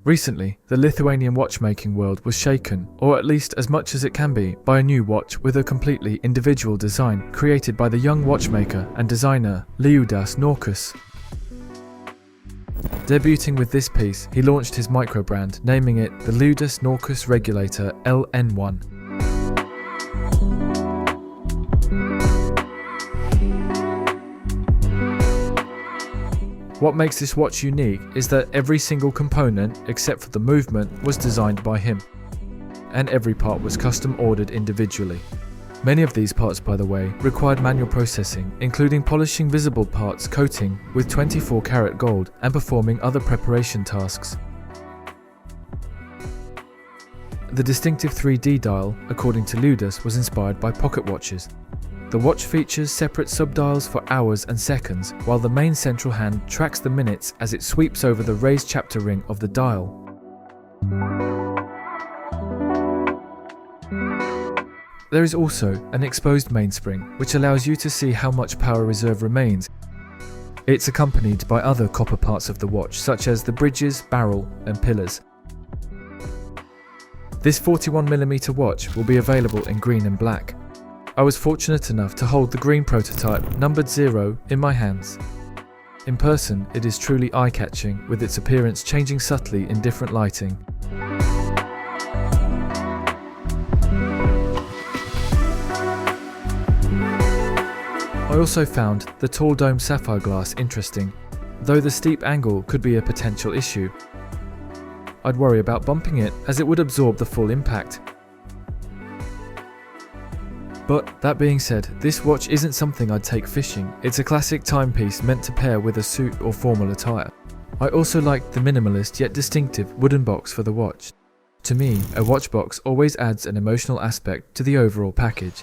Recently, the Lithuanian watchmaking world was shaken, or at least as much as it can be, by a new watch with a completely individual design created by the young watchmaker and designer Liudas Norkus. Debuting with this piece, he launched his micro-brand, naming it the Liudas Norkus Regulator LN1. What makes this watch unique is that every single component, except for the movement, was designed by him, and every part was custom ordered individually. Many of these parts, by the way, required manual processing, including polishing visible parts, coating with 24-karat gold, and performing other preparation tasks. The distinctive 3D dial, according to Liudas, was inspired by pocket watches. The watch features separate subdials for hours and seconds, while the main central hand tracks the minutes as it sweeps over the raised chapter ring of the dial. There is also an exposed mainspring, which allows you to see how much power reserve remains. It's accompanied by other copper parts of the watch, such as the bridges, barrel, and pillars. This 41mm watch will be available in green and black. I was fortunate enough to hold the green prototype, numbered 0, in my hands. In person, it is truly eye-catching, with its appearance changing subtly in different lighting. I also found the tall dome sapphire glass interesting, though the steep angle could be a potential issue. I'd worry about bumping it, as it would absorb the full impact. But that being said, this watch isn't something I'd take fishing. It's a classic timepiece meant to pair with a suit or formal attire. I also liked the minimalist yet distinctive wooden box for the watch. To me, a watch box always adds an emotional aspect to the overall package.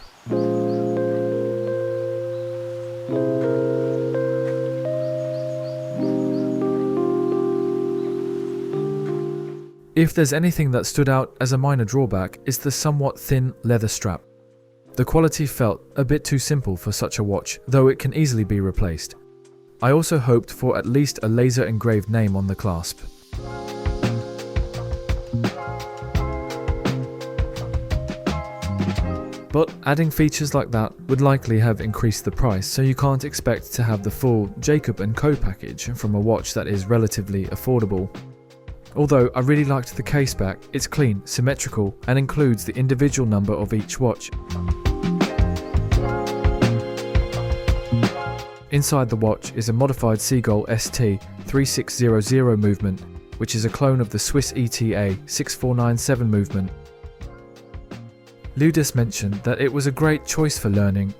If there's anything that stood out as a minor drawback, it's the somewhat thin leather strap. The quality felt a bit too simple for such a watch, though it can easily be replaced. I also hoped for at least a laser engraved name on the clasp. But adding features like that would likely have increased the price, so you can't expect to have the full Jacob & Co package from a watch that is relatively affordable. Although I really liked the case back, it's clean, symmetrical, and includes the individual number of each watch. Inside the watch is a modified Seagull ST 3600 movement, which is a clone of the Swiss ETA 6497 movement. Liudas mentioned that it was a great choice for learning.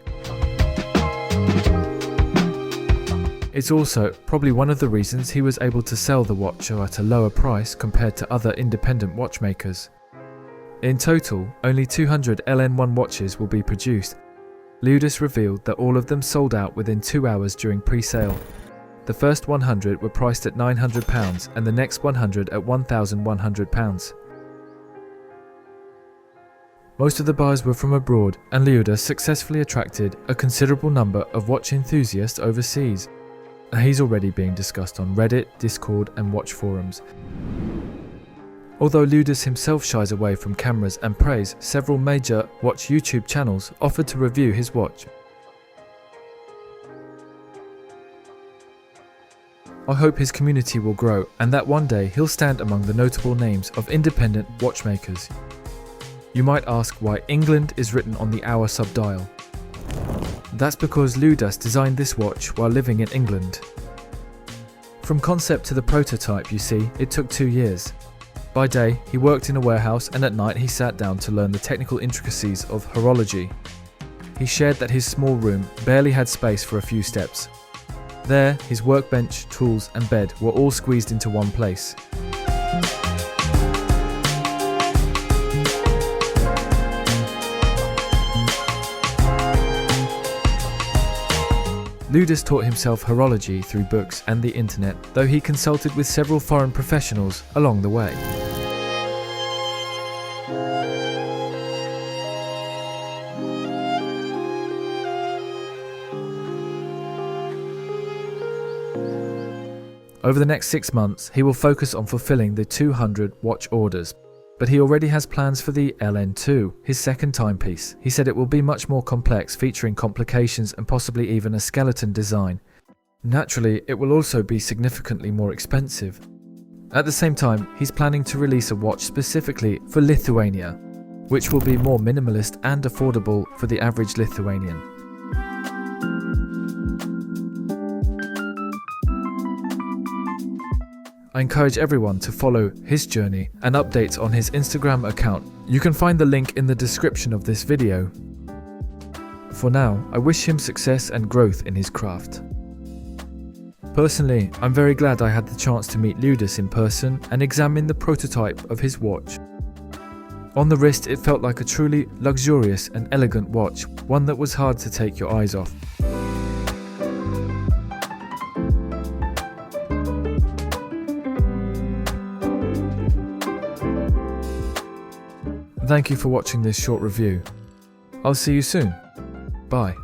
It's also probably one of the reasons he was able to sell the watch at a lower price compared to other independent watchmakers. In total, only 200 LN1 watches will be produced. Liudas revealed that all of them sold out within 2 hours during pre-sale. The first 100 were priced at £900 and the next 100 at £1,100. Most of the buyers were from abroad, and Liudas successfully attracted a considerable number of watch enthusiasts overseas. He's already being discussed on Reddit, Discord, and watch forums. Although Liudas himself shies away from cameras and praise, several major watch YouTube channels offered to review his watch. I hope his community will grow and that one day he'll stand among the notable names of independent watchmakers. You might ask why England is written on the hour subdial. That's because Liudas designed this watch while living in England. From concept to the prototype, you see, it took 2 years. By day, he worked in a warehouse, and at night he sat down to learn the technical intricacies of horology. He shared that his small room barely had space for a few steps. There, his workbench, tools and bed were all squeezed into one place. Liudas taught himself horology through books and the internet, though he consulted with several foreign professionals along the way. Over the next 6 months, he will focus on fulfilling the 200 watch orders. But he already has plans for the LN2, his second timepiece. He said it will be much more complex, featuring complications and possibly even a skeleton design. Naturally, it will also be significantly more expensive. At the same time, he's planning to release a watch specifically for Lithuania, which will be more minimalist and affordable for the average Lithuanian. I encourage everyone to follow his journey and updates on his Instagram account. You can find the link in the description of this video. For now, I wish him success and growth in his craft. Personally, I'm very glad I had the chance to meet Liudas in person and examine the prototype of his watch. On the wrist, it felt like a truly luxurious and elegant watch, one that was hard to take your eyes off. Thank you for watching this short review. I'll see you soon. Bye.